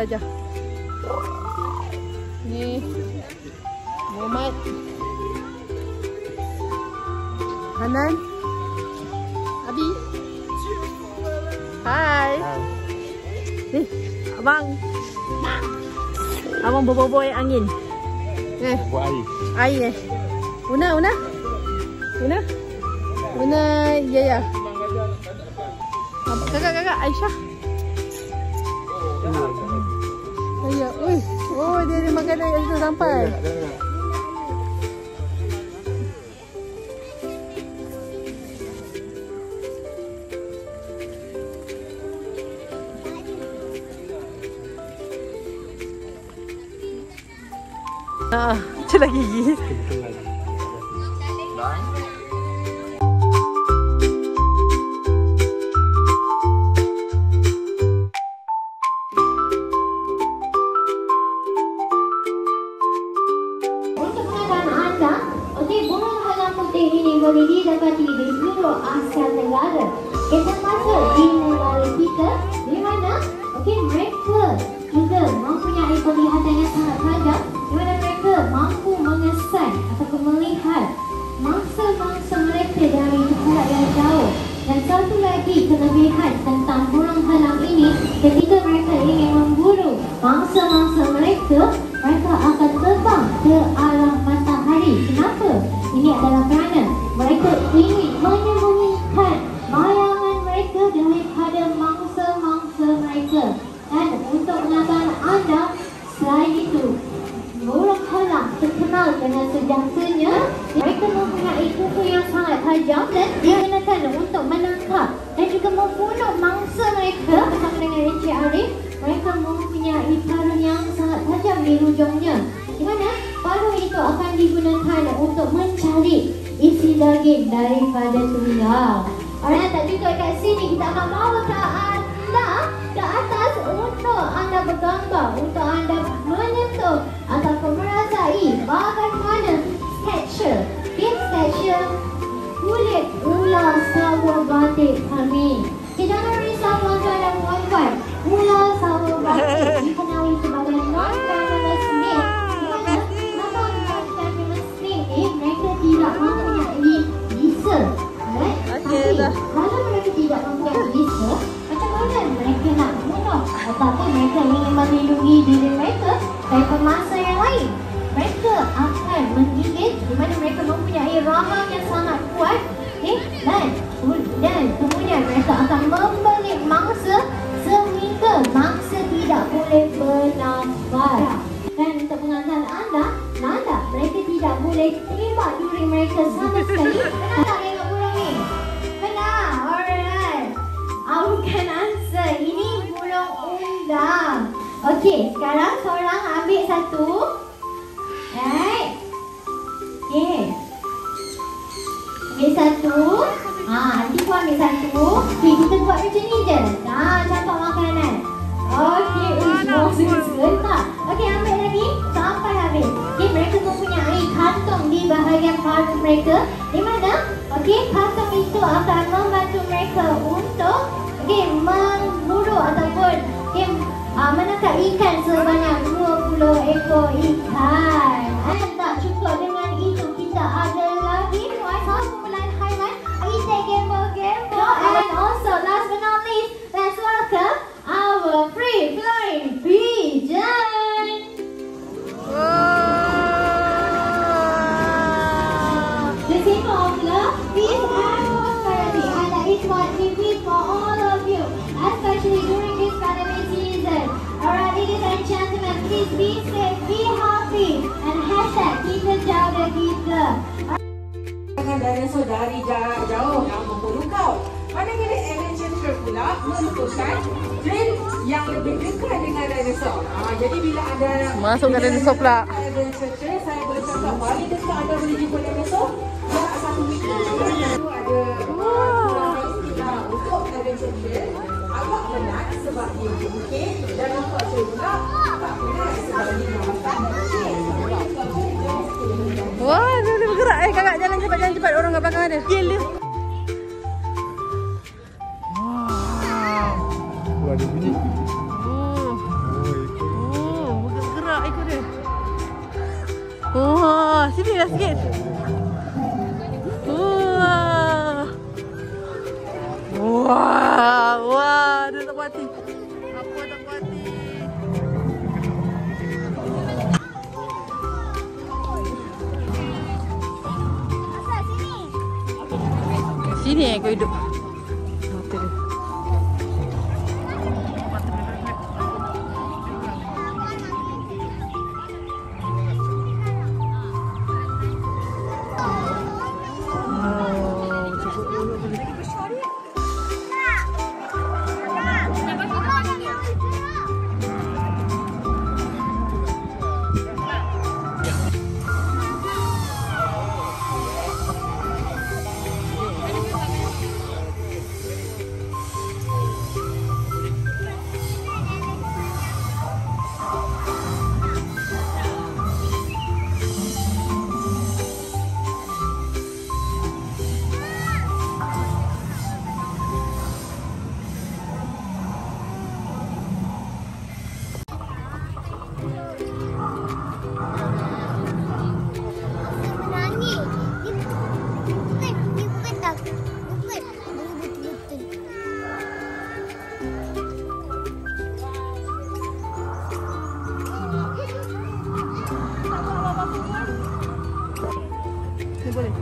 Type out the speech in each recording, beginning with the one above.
gajah. Ni Muhammad, Hanan, Abi. Hai. Ni abang. Abang bobo angin. Buat air. Air Una. Una, ya. Kakak Aisyah. Ya, oh dia ada makanan yang sudah sampai. Celah gigi. Boleh didapati di seluruh Asia Tenggara. Kita masuk di negara kita, di mana mereka juga mempunyai penglihatan yang sangat tajam, di mana mereka mampu mengesan ataupun melihat mangsa-mangsa mereka dari jarak yang jauh. Dan satu lagi kelebihan tentang burung halang ini, ketika mereka ingin memburu mangsa-mangsa mereka, mereka akan terbang ke arah matahari. Kenapa? Ini adalah kerana mereka ingin menyembunyikan bayangan mereka daripada mangsa-mangsa mereka. Dan untuk pengetahuan anda, selain itu, burung halang terkenal dengan senjatanya. Mereka mempunyai kuku yang sangat tajam dan digunakan untuk menangkap dan juga membunuh mangsa mereka. Bersama dengan Encik Arif, mereka mempunyai paruh yang sangat tajam di hujungnya, di mana paruh itu akan digunakan untuk mencari isi daging daripada tulang. Alright, tak cukup kat sini, kita akan bawa ke anda ke atas untuk anda bergambar, untuk anda menyentuh ataupun merasai bagaimana sketcher kulit ular sawo batik kami. Jangan risau tuan-tuan dan puan-puan, ular sawo batik dikenali sebagai non-venomous snake. Mereka tidak mempunyai bisa. Tapi kalau mereka tidak mempunyai bisa, macam mana mereka nak bunuh? Tetapi mereka ingin melindungi diri mereka dari mangsa yang lain. Mereka akan menggigit, di mana mereka mempunyai rahang yang sangat kuat, dan kemudian mereka akan membelit mangsa sehingga mangsa tidak boleh bernafas. Dan untuk pengetahuan anda, mereka tidak boleh tembak duri mereka sama sekali. Benar tak tengok burung ni? Benar, alright. Bukan answer, ini burung undang. Okey, sekarang seorang ambil satu. Right. Okey. Ambil satu. Nanti pun ambil satu. Okey, kita buat macam ni je. Campak makanan. Okey, semua sebentar. Okey, ambil lagi sampai habis. Okey, mereka mempunyai kantong di bahagian paruh mereka, di mana kantong itu akan membantu mereka untuk memburu ataupun menangkap ikan sebanyak 20 ekor ikan. Dan tak cukup dengan itu, kita ada lagi kumpulan haiwan. Kita gamble. And also last but not least, let's welcome our free flying pigeon. The symbol of love, peace and prosperity, and that is what we wish for all of you, especially during this pandemic season. Alright, ladies and gentlemen, please be safe, be happy, and hashtag kita jaga kita. Dinosaur dari jarak jauh yang memburu kau. Manakala adventure pula memutuskan trail yang lebih dekat dengan dinosaur. Jadi bila anda masuk ke dinosaur pula, adventure trail, saya boleh cakap paling dekat anda boleh jumpa dinosaur jarak 1 meter. Itu ada untuk adventure trail agak penat sebab dia bukit, dan nampak trail pula tak penat sebab dia nampak bukit. wah, dia boleh bergerak. Kakak jalan cepat, orang kat belakang ada. Gila. Ada bunyi. Wah, sini dah sikit. Wah. Wah, wah, dia tak puas hati. Apa tak puas hati? Sini kau hidup. Mata dia.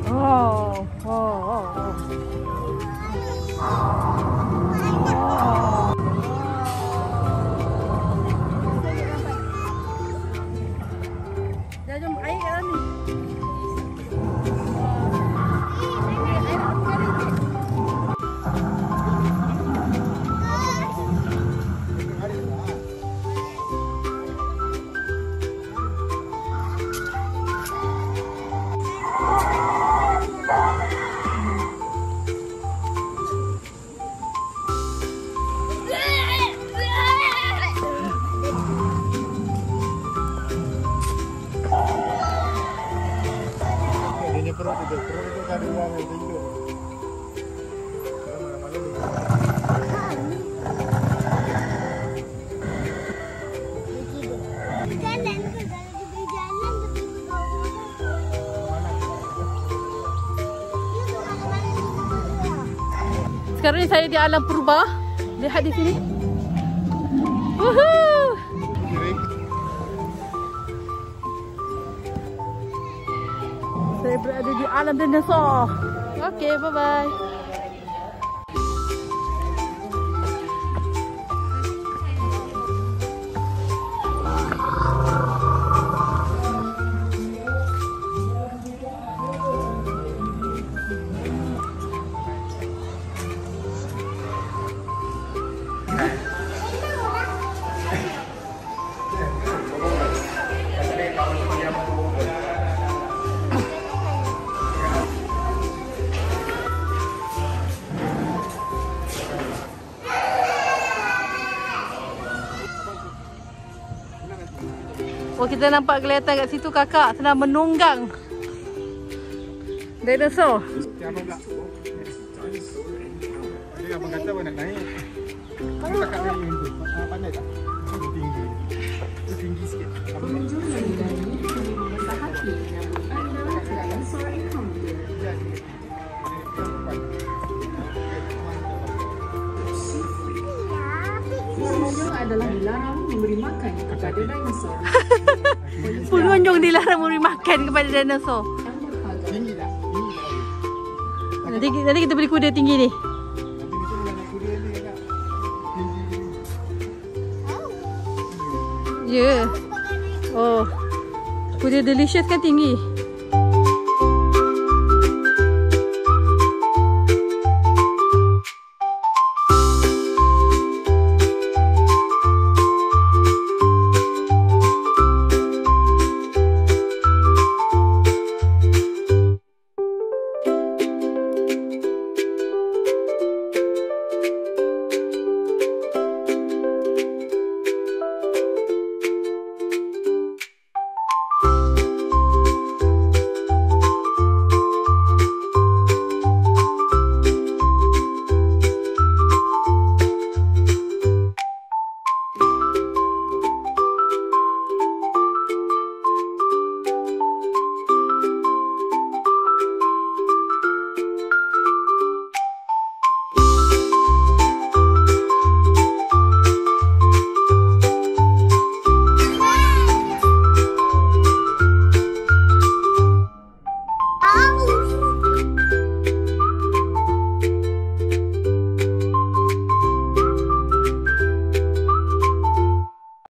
Oh, oh, oh, oh. Dah jom air kat dalam ni. Perut itu kan ada yang hidup. Sekarang ni saya di alam purba. Lihat di sini. Woohoo! Saya berada di alam dinosaur. Okey, bye-bye. Oh, kita nampak kelihatan kat situ kakak sedang menunggang dinosaur. Dia abang kata apa nak naik. Kamu cakap naik tu. Pandai tak? Tinggi. Tinggi sikit. Pengunjung yang berani perlu memperhati anda dinosaur encounter. Pengunjung adalah dilarang memberi makan kepada dinosaur. Pengunjung dilarang memberi makan kepada dinosaur. Tinggi tak? Nanti kita beli kuda tinggi ni. Ya. Yeah. Oh. Kuda delicious kan tinggi.